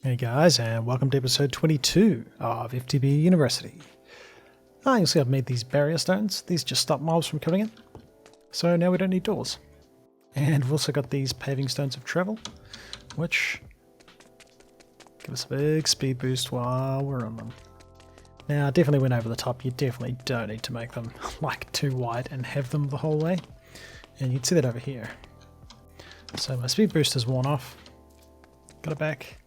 Hey guys, and welcome to episode 22 of FTB University. You'll see I've made these barrier stones. These just stop mobs from coming in. So now we don't need doors. And we've also got these paving stones of travel, which give us a big speed boost while we're on them. Now, I definitely went over the top. You definitely don't need to make them like too wide and have them the whole way. And you'd see that over here. So my speed boost is worn off. Got it back.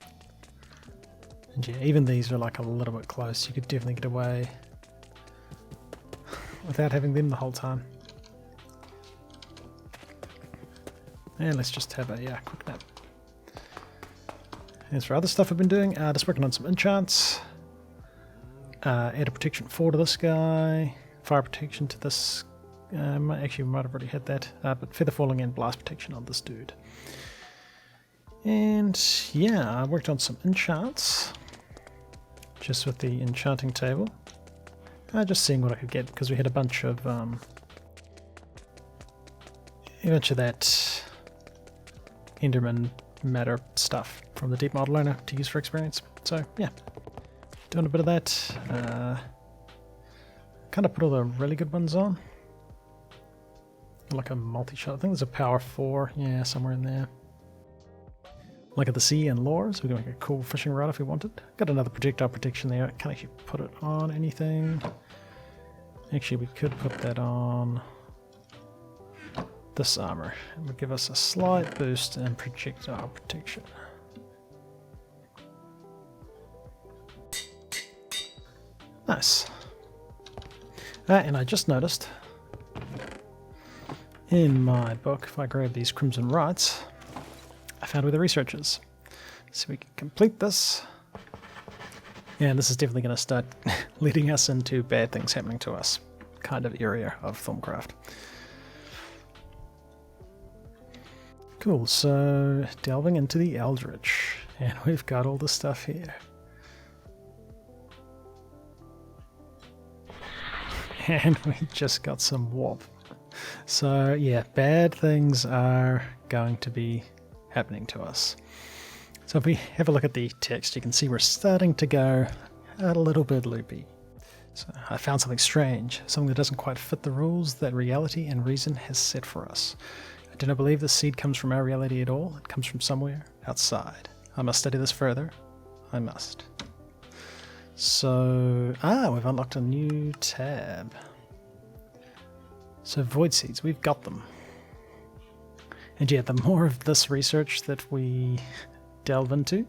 And yeah, even these are like a little bit close. You could definitely get away without having them the whole time. And let's just have a quick nap. As for other stuff I've been doing, just working on some enchants. Add a protection 4 to this guy. Fire protection to this. Actually, we might have already had that. But feather falling and blast protection on this dude. And yeah, I worked on some enchants. Just with the enchanting table. Just seeing what I could get, because we had a bunch of that Enderman matter stuff from the deep model owner to use for experience. So yeah, doing a bit of that. Kind of put all the really good ones on. Like a multi-shot. I think there's a power 4, yeah, somewhere in there. Like at the sea and lures, we can make a cool fishing rod if we wanted. Got another projectile protection there. Can't actually put it on anything. Actually, we could put that on this armor. It would give us a slight boost in projectile protection. Nice. And I just noticed in my book, if I grab these Crimson Rights, I found where the research is. So we can complete this. And this is definitely going to start leading us into bad things happening to us kind of area of Thaumcraft. Cool, so delving into the Eldritch. And we've got all the stuff here. And we just got some warp. So yeah, bad things are going to be happening to us. So if we have a look at the text, you can see we're starting to go a little bit loopy. So I found something strange, something that doesn't quite fit the rules that reality and reason has set for us. I do not believe this seed comes from our reality at all. It comes from somewhere outside. I must study this further. I must. So, we've unlocked a new tab. So void seeds, we've got them. And yeah, the more of this research that we delve into,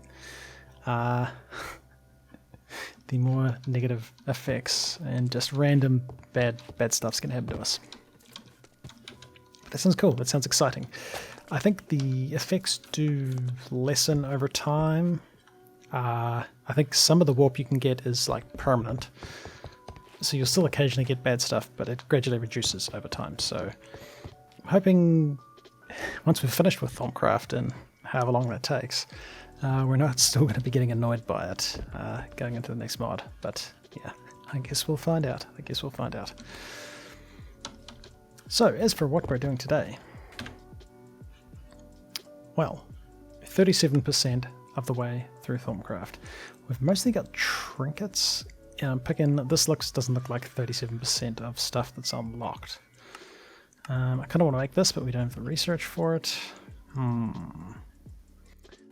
the more negative effects and just random bad stuff's going to happen to us. That sounds cool. That sounds exciting. I think the effects do lessen over time. I think some of the warp you can get is like permanent. So you'll still occasionally get bad stuff, but it gradually reduces over time. So I'm hoping once we've finished with Thaumcraft and however long that takes, we're not still going to be getting annoyed by it going into the next mod. But yeah, I guess we'll find out. So as for what we're doing today, well, 37% of the way through Thaumcraft. We've mostly got trinkets. And I'm picking, this doesn't look like 37% of stuff that's unlocked. I kind of want to make this, but we don't have the research for it.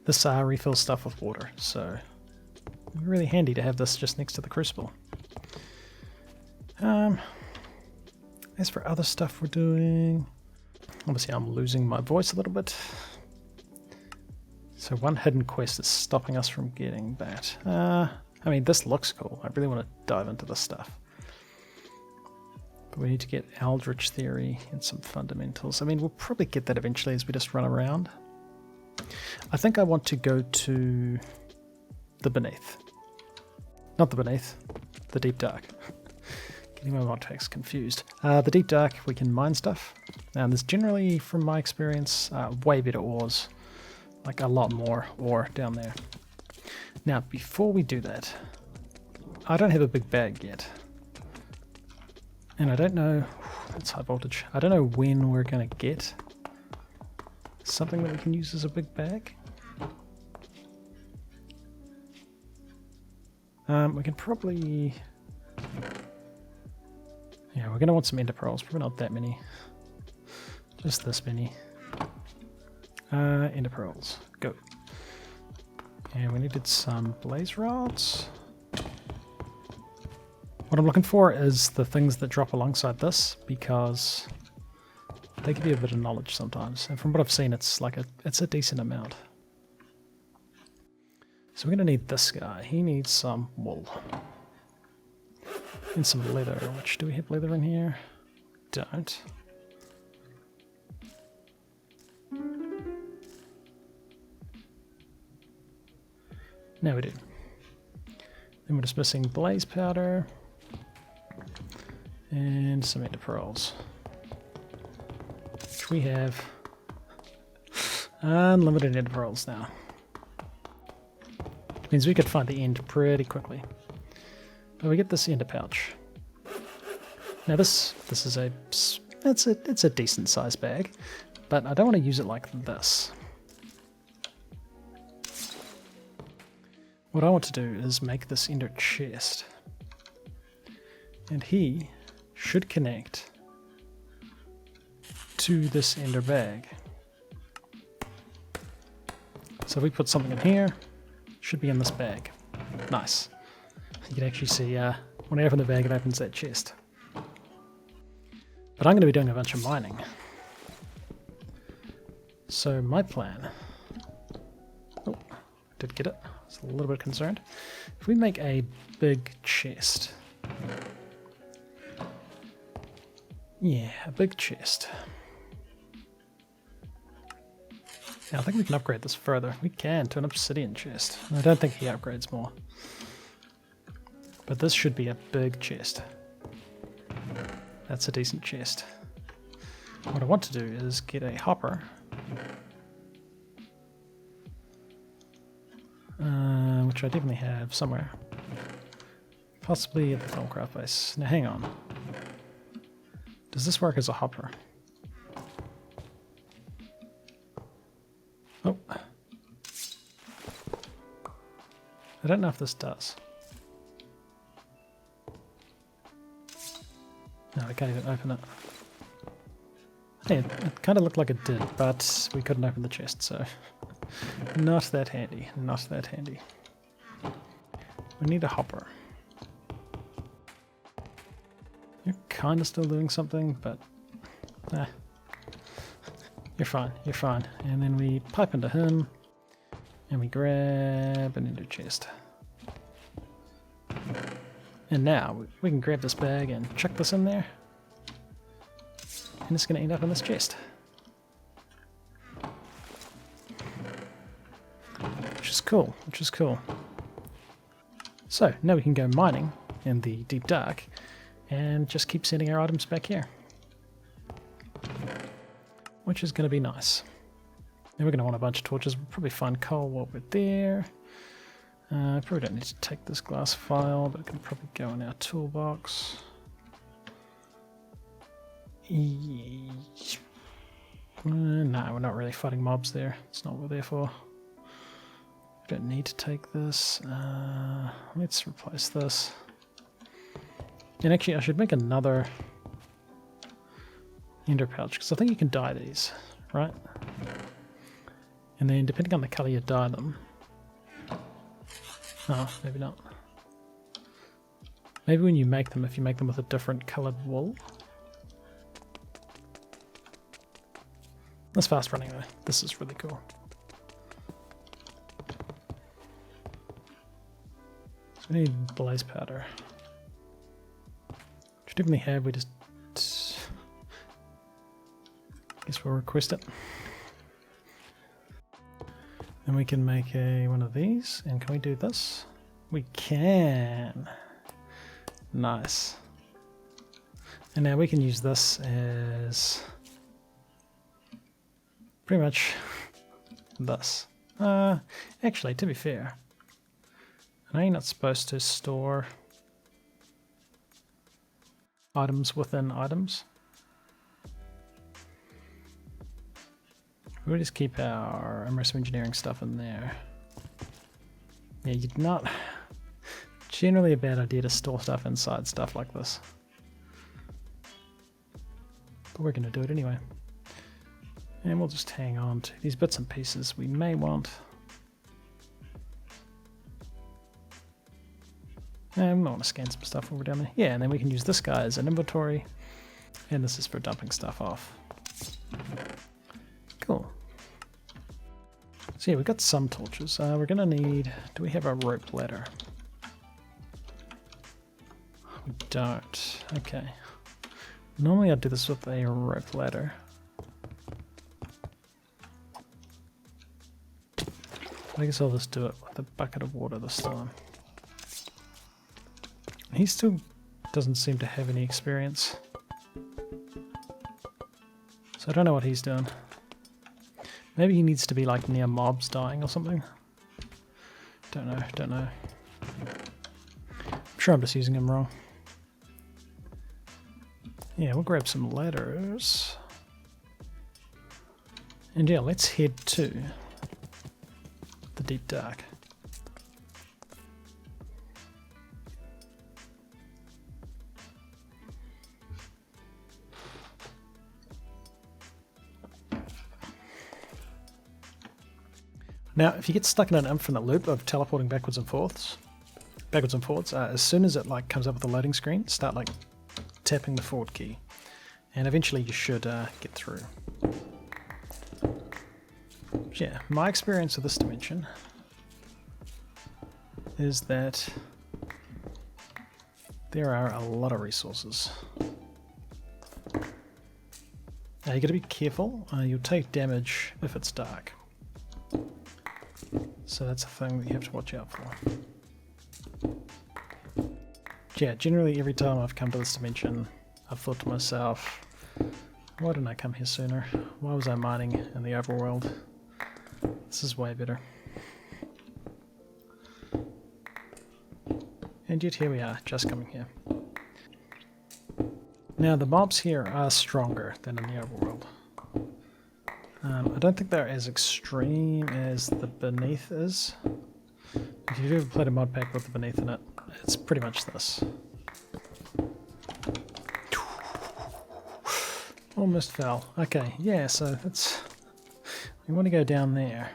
This refills stuff with water, so really handy to have this just next to the crucible. As for other stuff we're doing, obviously I'm losing my voice a little bit. So one hidden quest is stopping us from getting that. I mean, this looks cool. I really want to dive into this stuff. But we need to get Eldritch theory and some fundamentals. I mean, we'll probably get that eventually as we just run around. I think I want to go to the Beneath. Not the Beneath, the Deep Dark. Getting my mod packs confused. The Deep Dark, we can mine stuff. And there's generally, from my experience, way better ores. Like a lot more ore down there. Now, before we do that, I don't have a big bag yet. And I don't know, that's high voltage. I don't know when we're going to get something that we can use as a big bag. We can probably... Yeah, we're going to want some ender pearls. Probably not that many. Just this many. Ender pearls. Go. And we needed some blaze rods. What I'm looking for is the things that drop alongside this, because they give you a bit of knowledge sometimes. And from what I've seen, it's like it's a decent amount. So we're going to need this guy. He needs some wool. And some leather. Which, do we have leather in here? Don't. No, we do. Then we're just missing blaze powder. And some ender pearls. Which we have unlimited ender pearls now. Means we could find the end pretty quickly. But we get this ender pouch. Now this is it's a decent sized bag, but I don't want to use it like this. What I want to do is make this ender chest. And he should connect to this ender bag. So if we put something in here, it should be in this bag. Nice. You can actually see when I open the bag, it opens that chest. But I'm going to be doing a bunch of mining. So my plan... Oh, did get it. I was a little bit concerned. If we make a big chest... Yeah, a big chest. Now I think we can upgrade this further. We can to an obsidian chest. I don't think he upgrades more. But this should be a big chest. That's a decent chest. What I want to do is get a hopper. Which I definitely have somewhere. Possibly at the Thaumcraft base. Now hang on. Does this work as a hopper? Oh. I don't know if this does. No, I can't even open it. Hey, it kind of looked like it did, but we couldn't open the chest, so... Not that handy, not that handy. We need a hopper. You're kind of still doing something, but... You're fine, you're fine. And then we pipe into him, and we grab an ender chest. And now we can grab this bag and chuck this in there. And it's going to end up in this chest. Which is cool, which is cool. So now we can go mining in the deep dark and just keep sending our items back here. Which is going to be nice. Then we're going to want a bunch of torches. We'll probably find coal while we're there. Probably don't need to take this glass file, but it can probably go in our toolbox. No, we're not really fighting mobs there. It's not what we're there for. We don't need to take this. Let's replace this. And actually, I should make another ender pouch, because I think you can dye these, right? And then depending on the colour you dye them... Oh, maybe not. Maybe when you make them, if you make them with a different coloured wool. That's fast running though. This is really cool. So we need blaze powder. Which we definitely have, we just... Guess we'll request it. Then we can make one of these, and can we do this? We can! Nice. And now we can use this as pretty much this. Actually, to be fair, I know you're not supposed to store items within items. We'll just keep our immersive engineering stuff in there. Yeah, you're not Generally a bad idea to store stuff inside stuff like this. But we're going to do it anyway. And we'll just hang on to these bits and pieces we may want. And we want to scan some stuff over down there. Yeah, and then we can use this guy as an inventory. And this is for dumping stuff off. Cool. So yeah, we've got some torches. We're going to need... Do we have a rope ladder? We don't. Okay. Normally I'd do this with a rope ladder. I guess I'll just do it with a bucket of water this time. He still doesn't seem to have any experience. So I don't know what he's doing. Maybe he needs to be like near mobs dying or something. Don't know. I'm sure I'm just using him wrong. Yeah, we'll grab some ladders. And yeah, let's head to the deep dark. Now, if you get stuck in an infinite loop of teleporting backwards and forwards, as soon as it like comes up with the loading screen, start like tapping the forward key, and eventually you should get through. Yeah, my experience with this dimension is that there are a lot of resources. Now you got to be careful. You'll take damage if it's dark. So that's a thing that you have to watch out for. Yeah, generally every time I've come to this dimension, I've thought to myself, why didn't I come here sooner? Why was I mining in the overworld? This is way better. And yet here we are, just coming here. Now the mobs here are stronger than in the overworld. I don't think they're as extreme as the Beneath is. If you've ever played a mod pack with the Beneath in it, it's pretty much this. Almost fell. Okay, yeah, so it's... We want to go down there.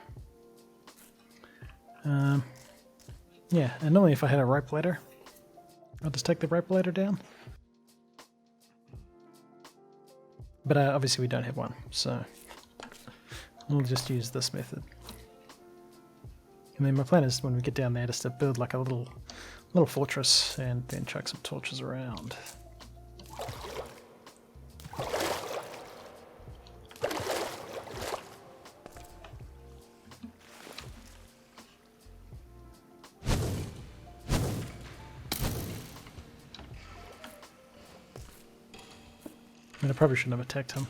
Yeah, and normally if I had a rope ladder, I'll just take the rope ladder down. But obviously we don't have one, so we'll just use this method. And then my plan is when we get down there just to build like a little fortress and then chuck some torches around. I mean, I probably shouldn't have attacked him.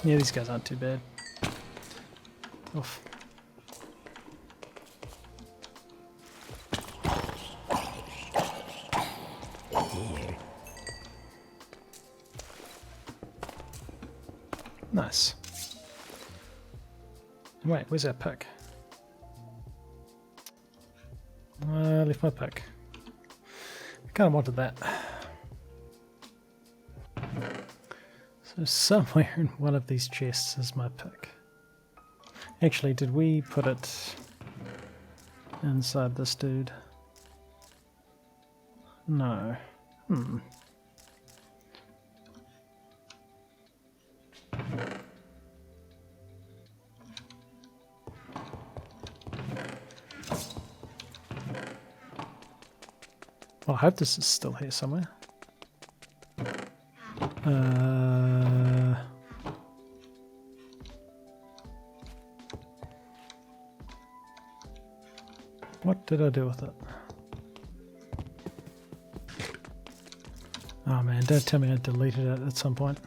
Yeah, these guys aren't too bad. Oof. Nice. Wait, where's our pick? I left my pick. I kind of wanted that. So somewhere in one of these chests is my pick. Actually, did we put it inside this dude? No. Well, I hope this is still here somewhere. What did I do with it? Oh man, don't tell me I deleted it at some point.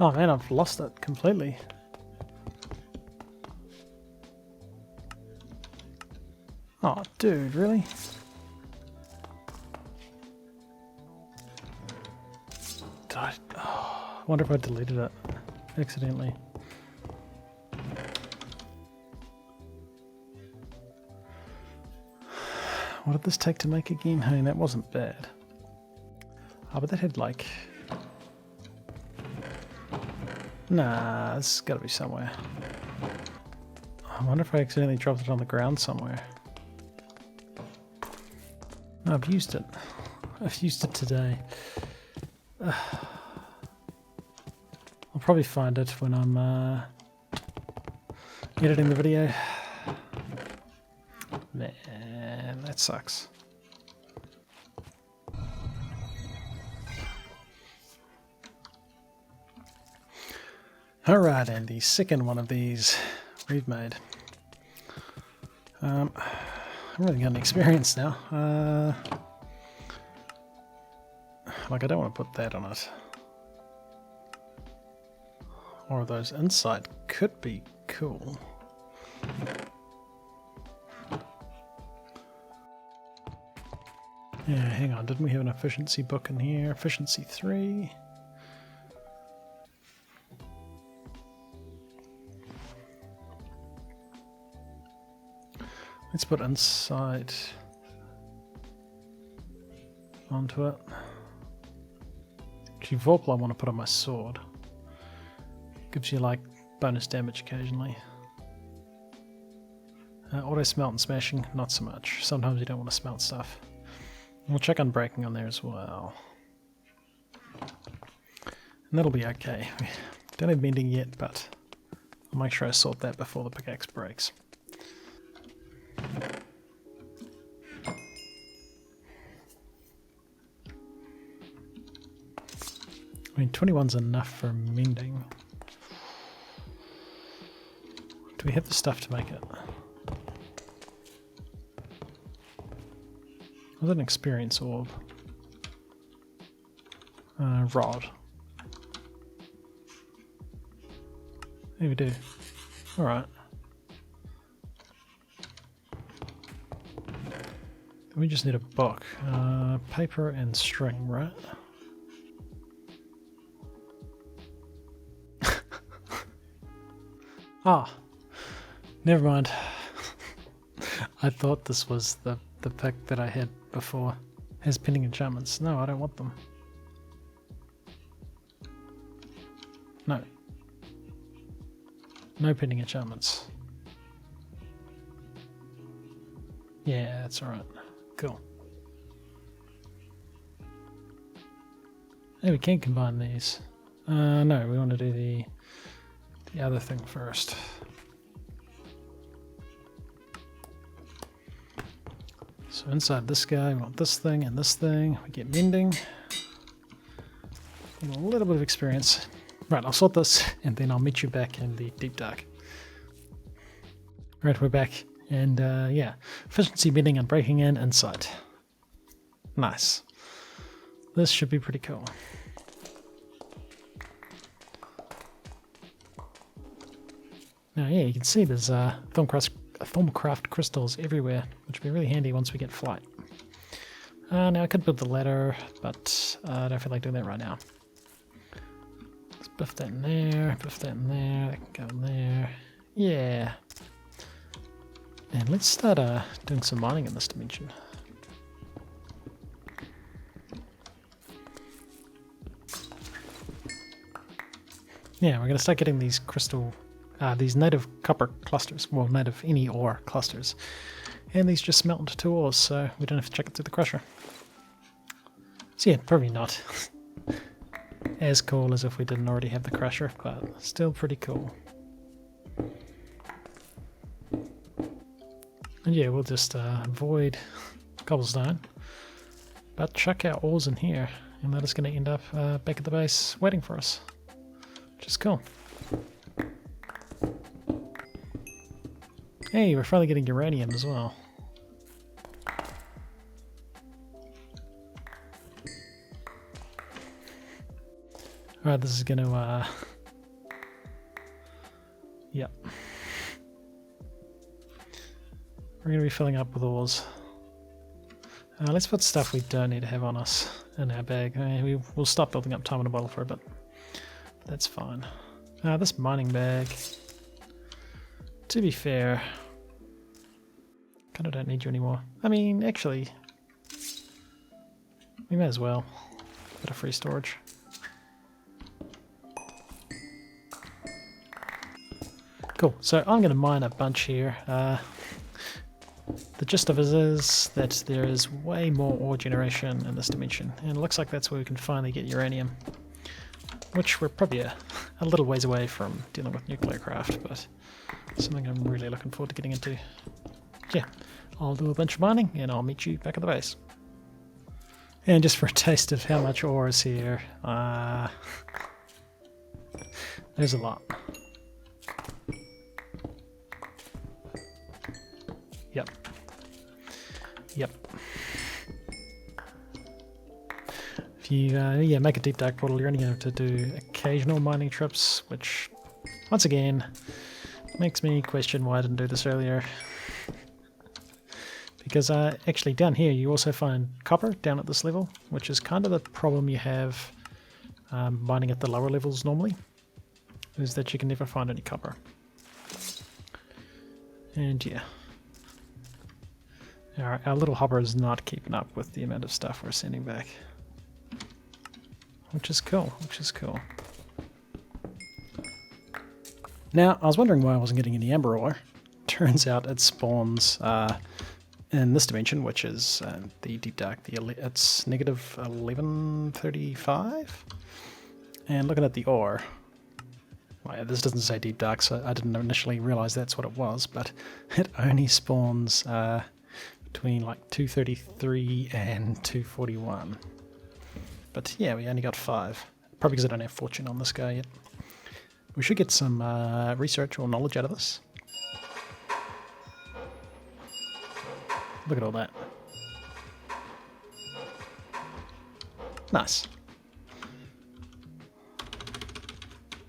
Oh man, I've lost it completely. Oh, dude, really? I wonder if I deleted it accidentally. What did this take to make again? Hey, that wasn't bad. Oh, but that had like... Nah, it's gotta be somewhere. I wonder if I accidentally dropped it on the ground somewhere. No, I've used it. I've used it today. I'll probably find it when I'm editing the video. Man, that sucks. Alright, and the second one of these we've made. I'm really getting experience now. Like, I don't want to put that on it. Or those inside could be cool. Yeah, hang on, didn't we have an efficiency book in here? Efficiency 3. Let's put inside onto it. Actually, Vorpal I want to put on my sword. Gives you like bonus damage occasionally. Auto smelt and smashing, not so much. Sometimes you don't want to smelt stuff. We'll check on breaking on there as well. And that'll be okay. We don't have mending yet, but I'll make sure I sort that before the pickaxe breaks. I mean, 21's enough for mending. Do we have the stuff to make it? Was it an experience orb? Rod. Yeah, we do. Alright. We just need a book. Paper and string, right? Ah, never mind. I thought this was the pick that I had before. Has pending enchantments. No, I don't want them. No. No pending enchantments. Yeah, that's alright. Cool. Hey, we can combine these. No, we want to do the other thing first. So inside this guy, we want this thing and this thing. We get mending. And a little bit of experience. Right, I'll sort this and then I'll meet you back in the deep dark. Right, we're back. And yeah, efficiency, mending and breaking in inside. Nice. This should be pretty cool. Now, yeah, you can see there's Thorncraft crystals everywhere, which would be really handy once we get flight. Now, I could build the ladder, but I don't feel like doing that right now. Let's buff that in there, buff that in there, that can go in there. Yeah. And let's start doing some mining in this dimension. Yeah, we're going to start getting these these native copper clusters, well, native any ore clusters. And these just melt into 2 ores, so we don't have to check it through the crusher. So yeah, probably not as cool as if we didn't already have the crusher, but still pretty cool. And yeah, we'll just avoid cobblestone, but chuck our ores in here, and that is going to end up back at the base waiting for us, which is cool. Hey, we're finally getting uranium as well. Alright, this is going to... Yep. We're going to be filling up with ores. Let's put stuff we don't need to have on us in our bag. We'll stop building up time in a bottle for a bit. That's fine. This mining bag, to be fair, kind of don't need you anymore. I mean, actually, we may as well. Bit of free storage. Cool, so I'm going to mine a bunch here. The gist of it is that there is way more ore generation in this dimension, and it looks like that's where we can finally get uranium, which we're probably a little ways away from dealing with nuclear craft, but something I'm really looking forward to getting into. Yeah, I'll do a bunch of mining and I'll meet you back at the base. And just for a taste of how much ore is here, there's a lot. Yep. Yep. If you make a deep dark portal, you're only going to have to do occasional mining trips, which, once again, makes me question why I didn't do this earlier. Because actually down here you also find copper down at this level, which is kind of the problem you have mining at the lower levels normally, is that you can never find any copper. And yeah. Our little hopper is not keeping up with the amount of stuff we're sending back. Which is cool, which is cool. Now, I was wondering why I wasn't getting any amber ore. Turns out it spawns in this dimension, which is the deep dark. It's negative 1135. And looking at the ore, well, this doesn't say deep dark, so I didn't initially realize that's what it was, but it only spawns between like 233 and 241. But yeah, we only got 5. Probably because I don't have fortune on this guy yet. We should get some research or knowledge out of this. Look at all that. Nice.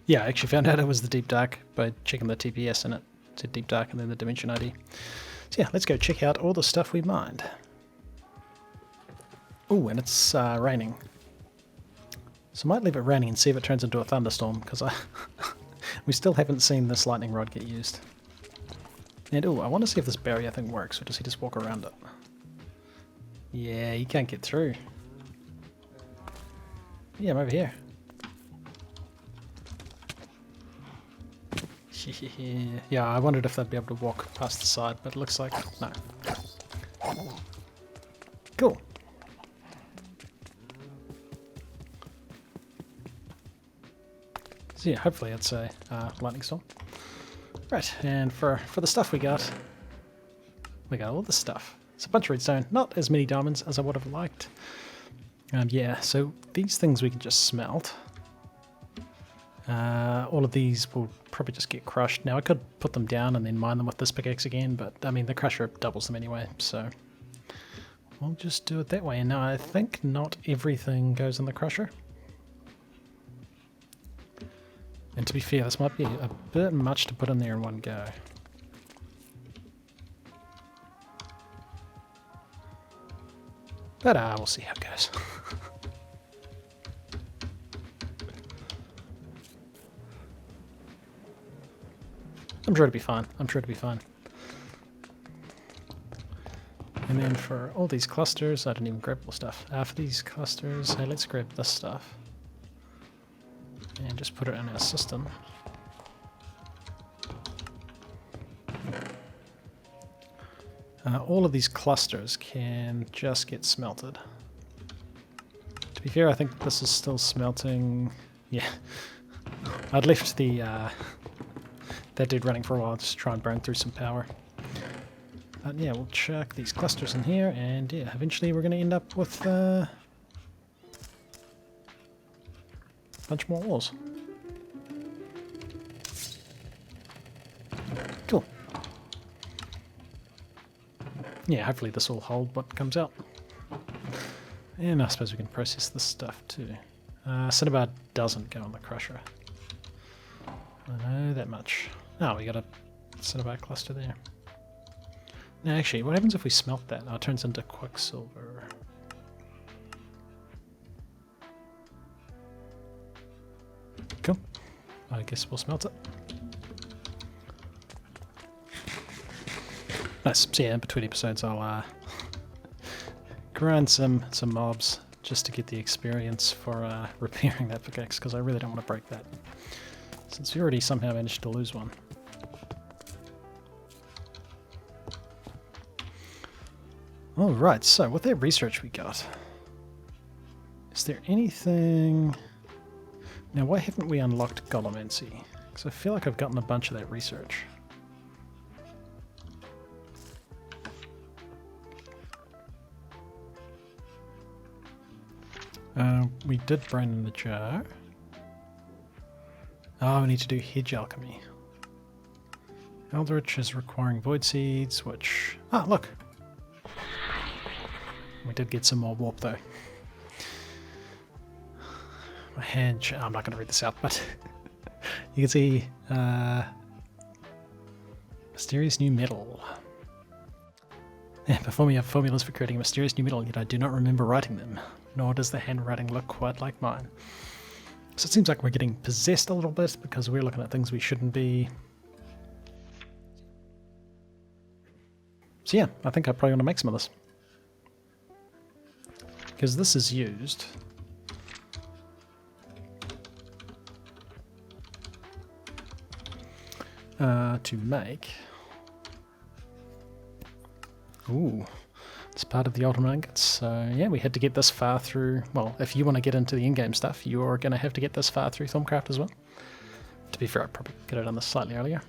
Yeah, I actually found out it was the deep dark by checking the TPS in it. It said deep dark and then the dimension ID. So yeah, let's go check out all the stuff we mined. Ooh, and it's raining. So I might leave it raining and see if it turns into a thunderstorm, because we still haven't seen this lightning rod get used. And ooh, I want to see if this barrier thing works, or does he just walk around it? Yeah, he can't get through. Yeah, I'm over here. Yeah, I wondered if they'd be able to walk past the side, but it looks like no. Cool. So yeah, hopefully it's a lightning storm. Right, and for the stuff we got all this stuff. It's a bunch of redstone, not as many diamonds as I would have liked. Yeah, so these things we can just smelt. All of these will probably just get crushed. Now I could put them down and then mine them with this pickaxe again, but I mean the crusher doubles them anyway, so we'll just do it that way. And now I think not everything goes in the crusher. And to be fair, this might be a bit much to put in there in one go. But we'll see how it goes. I'm sure it'll be fine. I'm sure it'll be fine. And then for all these clusters, I didn't even grab all the stuff. For these clusters, hey, let's grab this stuff. And just put it in our system. All of these clusters can just get smelted. To be fair, I think this is still smelting. Yeah, I'd left the that dude running for a while just to try and burn through some power. But yeah, we'll chuck these clusters in here, and yeah, eventually we're going to end up with a bunch more walls. Cool. Yeah, hopefully this will hold what comes out. And I suppose we can process this stuff too. Cinnabar doesn't go on the crusher. I know that much. Oh, we got a cinnabar cluster there. Now actually, what happens if we smelt that? Oh, it turns into quicksilver. Cool. I guess we'll smelt it. Nice. So yeah, in between episodes I'll grind some mobs just to get the experience for repairing that pickaxe, because I really don't want to break that, since we already somehow managed to lose one. Alright, so with that research we got, is there anything... Now why haven't we unlocked Golomancy? Because I feel like I've gotten a bunch of that research. We did brain in the jar. Oh, we need to do hedge alchemy. Eldritch is requiring void seeds, which... Ah, look! We did get some more warp though. My hedge... I'm not going to read this out, but you can see mysterious new metal. Yeah, before me have formulas for creating a mysterious new metal, yet I do not remember writing them, nor does the handwriting look quite like mine. So it seems like we're getting possessed a little bit because we're looking at things we shouldn't be. So yeah, I think I probably want to make some of this. Because this is used to make... Ooh, it's part of the Ultimate Ingots. So yeah, we had to get this far through. Well, if you want to get into the in-game stuff, you're going to have to get this far through Thaumcraft as well. To be fair, I probably could have done this slightly earlier.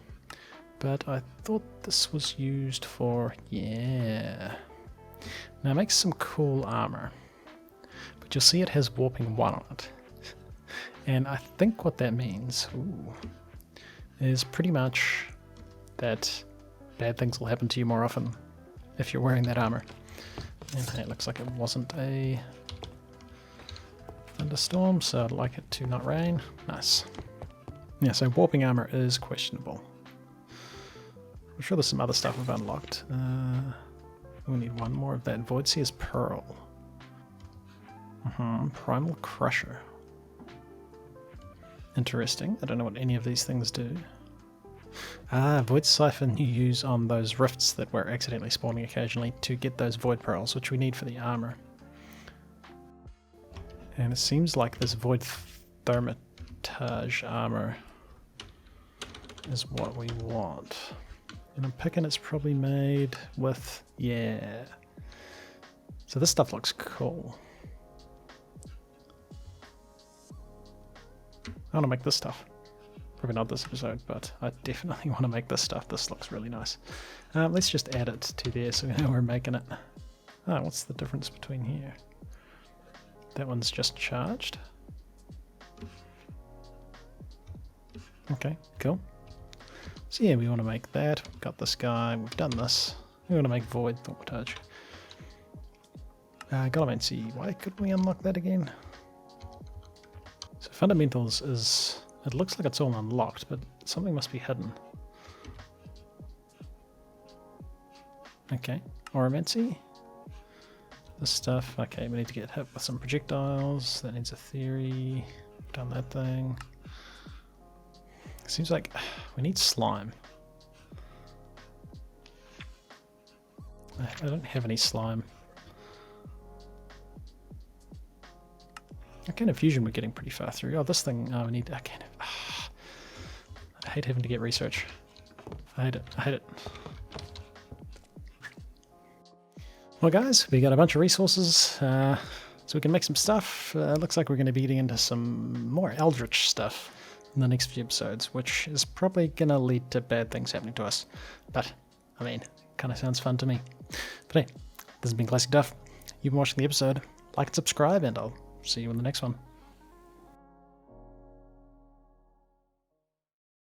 But I thought this was used for... Yeah. Now it makes some cool armor. But you'll see it has warping 1 on it. And I think what that means is pretty much that bad things will happen to you more often if you're wearing that armor. And hey, it looks like it wasn't a thunderstorm, so I'd like it to not rain. Nice. Yeah, so warping armor is questionable. I'm sure there's some other stuff we've unlocked. We need one more of that. Voidseer's Pearl. Primal Crusher. Interesting. I don't know what any of these things do. Void Siphon you use on those rifts that we're accidentally spawning occasionally to get those Void Pearls, which we need for the armor. And it seems like this Void Thermitage armor is what we want. And I'm picking it's probably made with... Yeah. So this stuff looks cool. I want to make this stuff. Probably not this episode, but I definitely want to make this stuff. This looks really nice. Let's just add it to there so we know we're making it. Oh, what's the difference between here? That one's just charged. Okay, cool. So yeah, we want to make that. We've got this guy. We've done this. We want to make Void Thaumatage. Golomancy. Why couldn't we unlock that again? So Fundamentals is... It looks like it's all unlocked, but something must be hidden. Okay, Oromancy. This stuff, okay, we need to get hit with some projectiles. That needs a theory. Done that thing. Seems like we need slime. I don't have any slime. What kind of fusion we're getting pretty far through? Oh, this thing, we need, okay. I hate having to get research. I hate it, I hate it. Well guys, we got a bunch of resources, so we can make some stuff. Looks like we're going to be getting into some more Eldritch stuff in the next few episodes, which is probably going to lead to bad things happening to us. But, I mean, kind of sounds fun to me. But hey, this has been ClassicDuff. You've been watching the episode. Like and subscribe, and I'll see you in the next one.